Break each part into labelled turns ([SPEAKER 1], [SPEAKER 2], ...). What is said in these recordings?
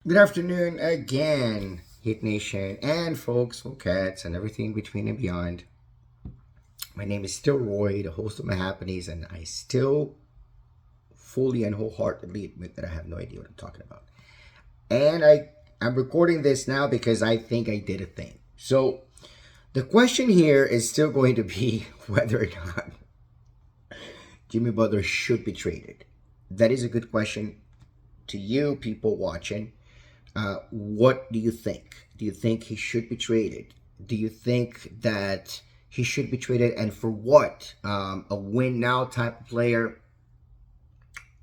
[SPEAKER 1] Good afternoon again, Hit Nation, and folks, cats, and everything in between and beyond. My name is still Roy, the host of My Happenings, and I still fully and wholeheartedly admit that I have no idea what I'm talking about. And I'm recording this now because I think I did a thing. So the question here is still going to be whether or not Jimmy Butler should be traded. That is a good question to you, people watching. What do you think? Do you think he should be traded? Do you think that he should be traded, and for what? A win now type of player.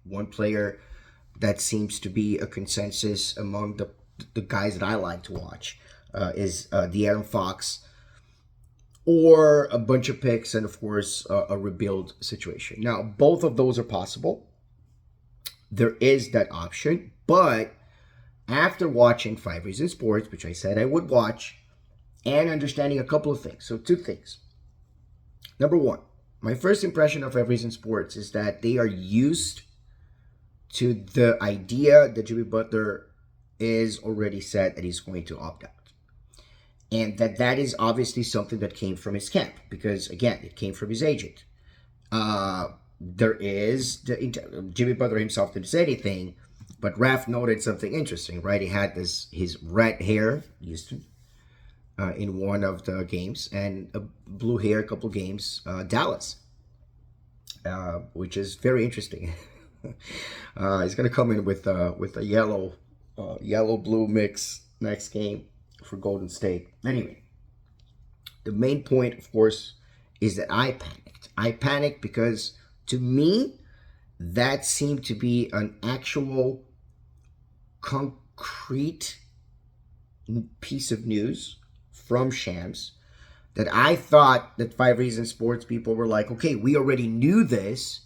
[SPEAKER 1] One player that seems to be a consensus among the guys that I like to watch is De'Aaron Fox, or a bunch of picks, and of course a rebuild situation. Now, both of those are possible. There is that option, but after watching 5 Reasons Sports, which I said I would watch, and understanding a couple of things. So, two things. Number one, my first impression of 5 Reasons Sports is that they are used to the idea that Jimmy Butler is already said that he's going to opt out. And that is obviously something that came from his camp, because, again, it came from his agent. Jimmy Butler himself didn't say anything, but Raf noted something interesting, right? He had his red hair, Houston, in one of the games, and a blue hair, a couple games, Dallas, which is very interesting. He's gonna come in with a yellow blue mix next game for Golden State. Anyway, the main point, of course, is that I panicked. I panicked because, to me, that seemed to be an actual concrete piece of news from Shams, that I thought that 5 Reasons Sports people were like, okay, we already knew this,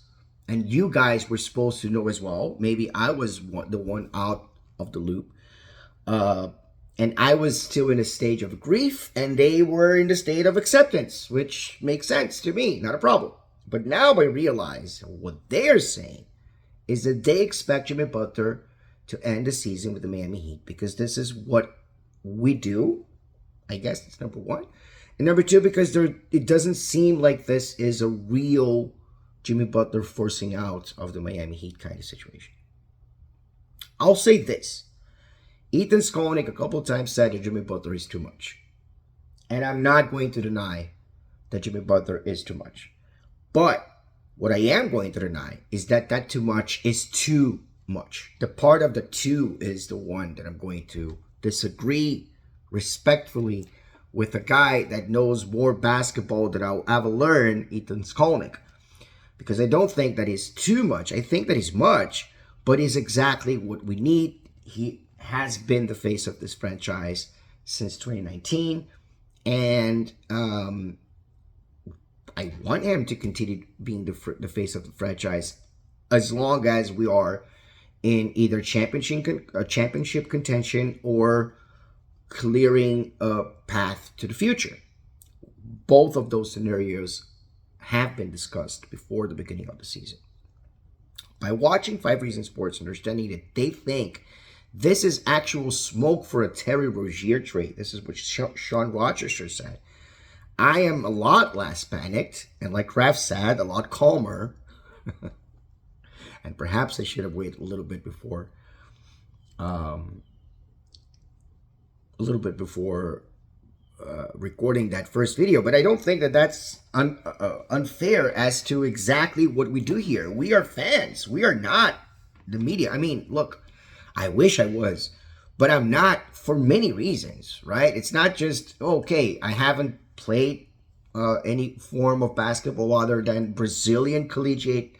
[SPEAKER 1] and you guys were supposed to know as well. Maybe I was the one out of the loop. And I was still in a stage of grief, and they were in the state of acceptance, which makes sense to me, not a problem. But now I realize what they're saying is that they expect Jimmy Butler to end the season with the Miami Heat, because this is what we do. I guess that's number one. And number two, because it doesn't seem like this is a real Jimmy Butler forcing out of the Miami Heat kind of situation. I'll say this. Ethan Skolnick a couple times said that Jimmy Butler is too much. And I'm not going to deny that Jimmy Butler is too much. But what I am going to deny is that too much is too much. The part of the two is the one that I'm going to disagree respectfully with a guy that knows more basketball than I'll ever learn, Ethan Skolnick. Because I don't think that is too much. I think that is much, but is exactly what we need. He has been the face of this franchise since 2019, and I want him to continue being the face of the franchise as long as we are in either championship contention or clearing a path to the future. Both of those scenarios have been discussed before the beginning of the season. By watching 5 Reasons Sports, understanding that they think this is actual smoke for a Terry Rozier trade. This is what Sean Rochester said. I am a lot less panicked, and like Kraft said, a lot calmer. And perhaps I should have waited a little bit before recording that first video. But I don't think that that's unfair as to exactly what we do here. We are fans. We are not the media. I mean, look, I wish I was, but I'm not, for many reasons, right? It's not just, okay, I haven't played any form of basketball other than Brazilian collegiate.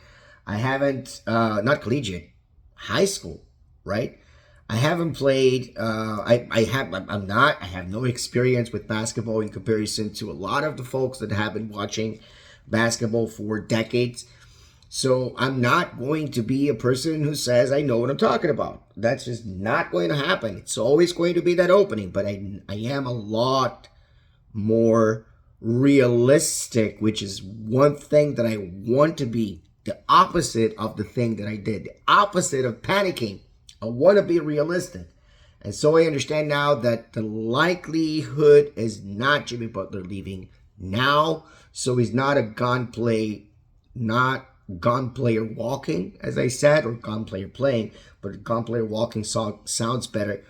[SPEAKER 1] I haven't, not collegiate, high school, right? I haven't played, I have no experience with basketball in comparison to a lot of the folks that have been watching basketball for decades. So I'm not going to be a person who says I know what I'm talking about. That's just not going to happen. It's always going to be that opening. But I am a lot more realistic, which is one thing that I want to be. The opposite of the thing that I did. The opposite of panicking. I want to be realistic. And so I understand now that the likelihood is not Jimmy Butler leaving now. So he's not a not gone player walking, as I said, or gone player playing, but gone player walking sounds better.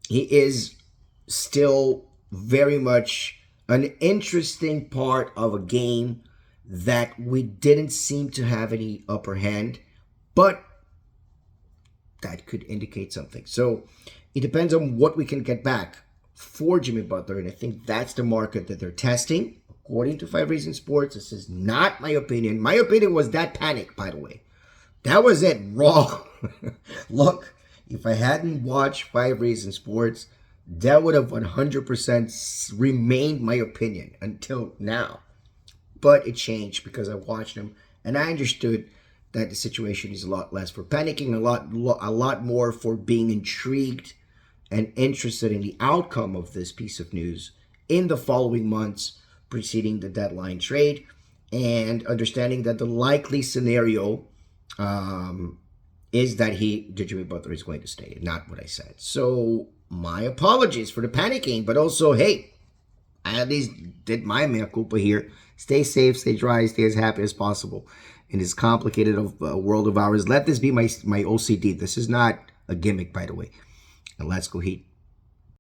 [SPEAKER 1] He is still very much an interesting part of a game that we didn't seem to have any upper hand, but that could indicate something. So it depends on what we can get back for Jimmy Butler, and I think that's the market that they're testing. According to 5 Reasons Sports, this is not my opinion. My opinion was that panic, by the way. That was it, raw. Look, if I hadn't watched 5 Reasons Sports, that would have 100% remained my opinion until now. But it changed because I watched them and I understood that the situation is a lot less for panicking, a lot more for being intrigued and interested in the outcome of this piece of news in the following months preceding the deadline trade, and understanding that the likely scenario is that Jimmy Butler is going to stay, not what I said. So my apologies for the panicking, but also, hey, I at least did my mea culpa here. Stay safe, stay dry, stay as happy as possible in this complicated world of ours. Let this be my OCD. This is not a gimmick, by the way. And let's go Heat.